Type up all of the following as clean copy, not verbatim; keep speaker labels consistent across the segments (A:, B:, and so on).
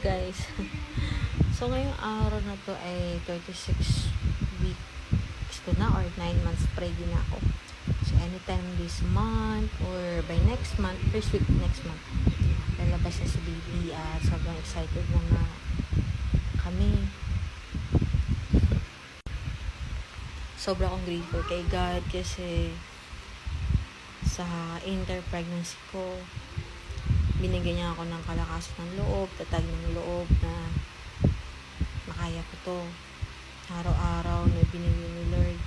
A: guys. So ngayong araw na to ay 36 weeks ko na or 9 months pregnant na ako. So anytime this month or by next month, first week next month, lalabas na si baby at sobrang excited na nga kami. Sobrang akong grateful kay God kasi sa inter-pregnancy ko, binigyan niya ako ng kalakasan ng loob, tatag ng loob na makaya ko to. Araw-araw na binigyan ni Lord.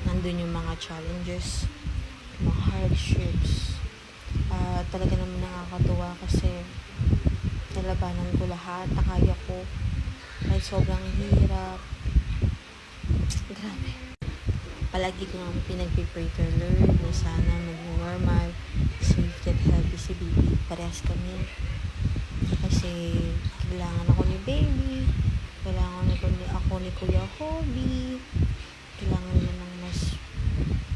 A: Nandun yung mga challenges, mga hardships. Talaga naman nakakatuwa kasi nalabanan ko lahat, nakaya ko. Kahit sobrang hirap. Grabe. Palagi ko nga pinag-pray to Lord na sana maging normal, safe and healthy si baby. Parehas kami. Kasi kailangan ako ni baby. Kailangan ako ni Kuya Hobby. Kailangan niya ng mas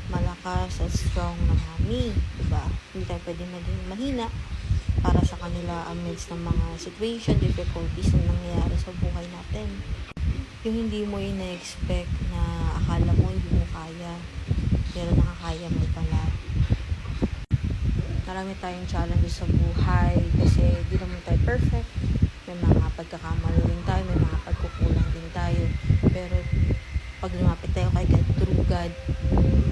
A: malakas at strong na mami. Diba? Hindi tayo pwede maging mahina para sa kanila amidst ng mga situation, difficulties na nangyayari sa buhay natin. Yung hindi mo ina-expect na akala mo hindi mo kaya, pero nakakaya mo pala. Marami tayong challenges sa buhay kasi di naman tayo perfect. May mga pagkakamali din tayo, may mga pagkukulang din tayo. Pero pag lumapit tayo kay God, through God,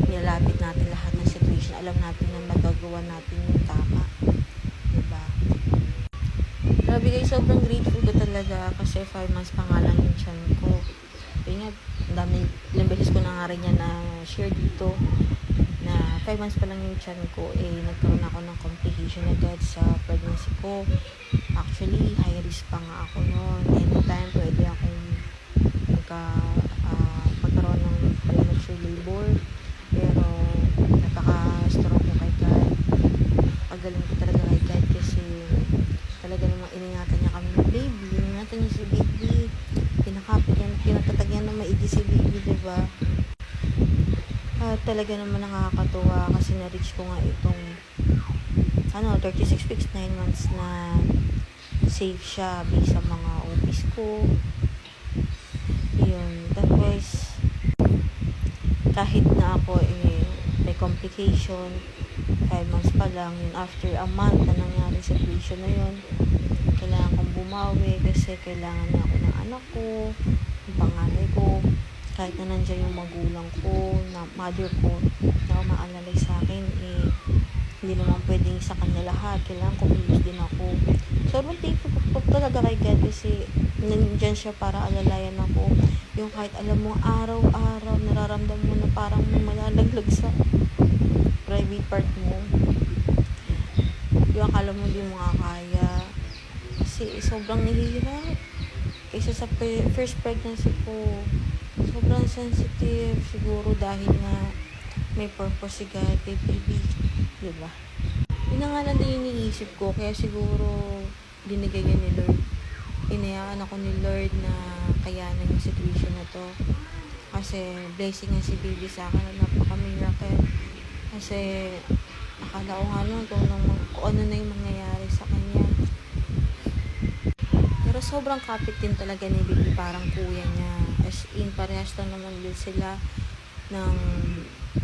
A: nilalapit natin lahat ng situation. Alam natin na magagawa natin yung tama. Diba? Grabe guys, sobrang grateful ko talaga kasi 5 months pa nga lang yung tiyan ko. Yun nga, ilang beses ko na nga rin yan na share dito na 5 months pa lang yung tiyan ko, nagkaroon ako ng complication agad sa pregnancy ko. Actually, high risk pa nga ako noon. Anytime pwede akong magkaroon ng premature labor. Pero napaka-strong ko kay God. Pagaling ko talaga kay God kasi talaga namang iningatan niya kami ng baby. Iningatan niya si baby. Pinatatagyan ng maigi si baby, diba? Talaga naman nakakatuwa kasi na-reach ko nga itong 36 weeks, 9 months na safe siya based sa mga OPs ko. Yun. Tapos kahit na ako may complication, 5 months pa lang, yun after a month na nangyari situation na yun, kailangan kong bumawi kasi kailangan na ako ng anak ko, yung panganay ko, kahit na nandiyan yung magulang ko, na mother ko, na umaalalay sa akin, hindi naman pwedeng sa kanya lahat, kailangan kumilos din ako. So, thankful ko talaga kay God kasi nandiyan siya para alalayan ako. Yung kahit alam mo, araw-araw, nararamdam mo na parang may malalaglag sa private part mo. Yung akala mo hindi mo kaya kasi sobrang nahihirap. Kaysa sa first pregnancy ko, sobrang sensitive. Siguro dahil nga may purpose si God kay baby. Diba? Yun na nga lang din yung iniisip ko. Kaya siguro binigay niya ni Lord. Inayaan ako ni Lord na kayanan yung situation na to. Kasi blessing nga si baby sa akin na napaka-miracle. Kasi akala ko nga nun kung ano na yung mangyayari sa kanya. Pero sobrang kapit din talaga ni baby, parang kuya niya. As in, parehas lang naman din sila ng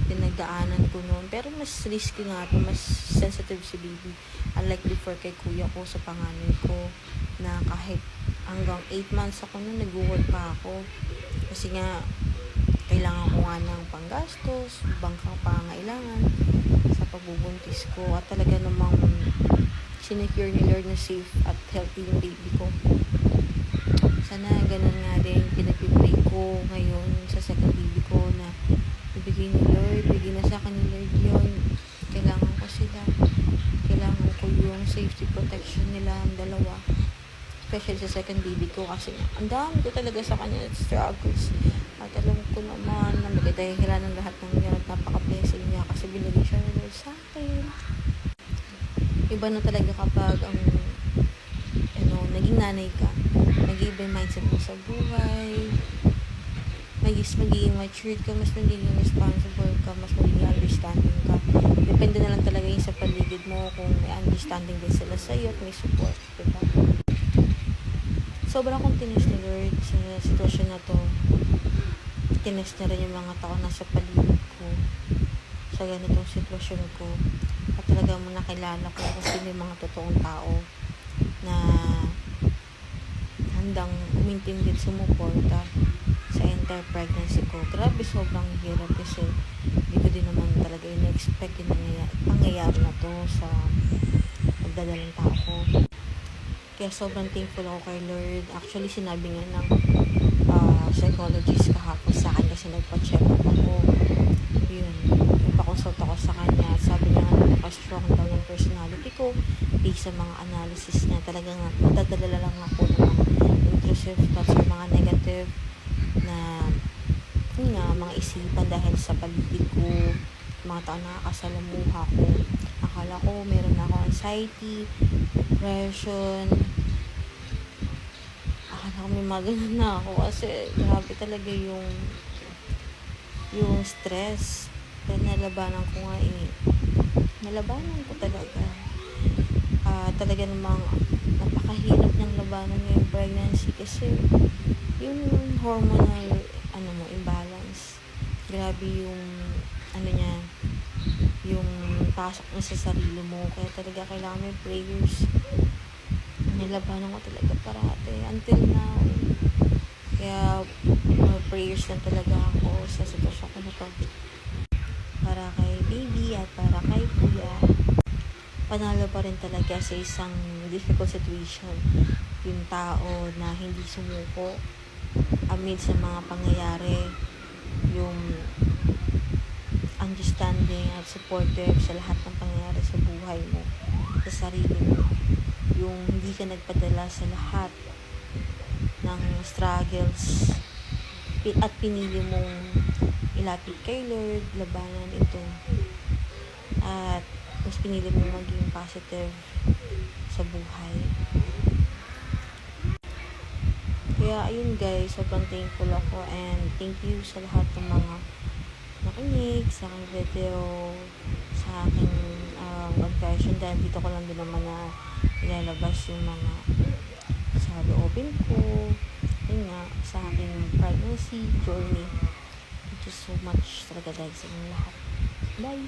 A: pinagdaanan ko noon. Pero mas risky nga ito, mas sensitive si baby. Unlike before kay kuya ko sa panganay ko, na kahit hanggang 8 months ako noon, nag-work pa ako. Kasi nga, kailangan ko nga ng panggastos, bangkang pangailangan sa pagbubuntis ko. At talaga namang sinecure ni Lord na safe at healthy yung baby ko. Sana ganun nga din pinag-pray ko ngayon sa second baby ko na ibigay ni Lord, bigay na sa akin ni Lord yun. Kailangan ko sila. Kailangan ko yung safety protection nila ang dalawa. Especially sa second baby ko kasi ang dami ko talaga sa kanya struggles. At alam ko naman na magdahilan ng lahat ng yan at napaka-blessing niya kasi binigay siya ni Lord sa akin. Iba na talaga kapag naging nanay ka, nag-iba yung mindset mo sa buhay, magiging matured ka, mas magiging responsible ka, mas magiging understanding ka. Depende na lang talaga yung sa paligid mo kung may understanding din sila sa'yo at may support, diba? Sobrang kong tinis ni Lord sa sitwasyon na to. Tinis na rin yung mga tao nasa paligid ko sa ganitong sitwasyon ko. At talagang nakilala ko kung sino yung mga totoong tao na handang umintindi at sumuporta sa entire pregnancy ko. Grabe, sobrang hirap kasi hindi ko din naman talaga in-expect yung pangyayari na to sa pagdadalang tao ko. Kaya sobrang thankful ako kay Lord. Actually, sinabi nga ng psychologist kahapon sa akin kasi nagpa-check up ako. Yun, nagpa-consult ako sa kanya. Sabi niya nga napaka-strong daw ng personality ko based sa mga analysis niya. Talagang madadala lang ako ng mga intrusive thoughts or mga negative na yun nga, mga isipan dahil sa paligid ko, mga tao nakakasalamuha ko. Akala ko meron na ako anxiety, depression. Akala ko may mga ganun na ako kasi grabe talaga yung stress. Dahil nalabanan ko nga nalabanan ko talaga. Talaga namang napakahirap niyang labanan yung pregnancy kasi yung hormonal imbalance. Grabe yung niya, yung pasok mo sa sarili mo. Kaya talaga kailangan may prayers. Nilabanan ko talaga parate until now. Kaya prayers lang talaga ako sa sitwasyon ko na to. Para kay baby at para kay kuya. Panalo pa rin talaga sa isang difficult situation yung tao na hindi sumuko amid sa mga pangyayari, yung understanding at supportive sa lahat ng pangyayari sa buhay mo, sa sarili mo, yung hindi ka nagpadala sa lahat ng struggles at pinili mong ilapit kay Lord, labanan ito, at mas pinili mong maging positive sa buhay. Kaya ayun guys, sobrang thankful ako and thank you sa lahat ng mga nakinig sa aking video, sa aking confession, dahil dito ko lang din naman na ilalabas yung mga sa loobin ko, yun nga, sa aking pregnancy journey. Thank you so much talaga dahil sa inyo lahat. Bye!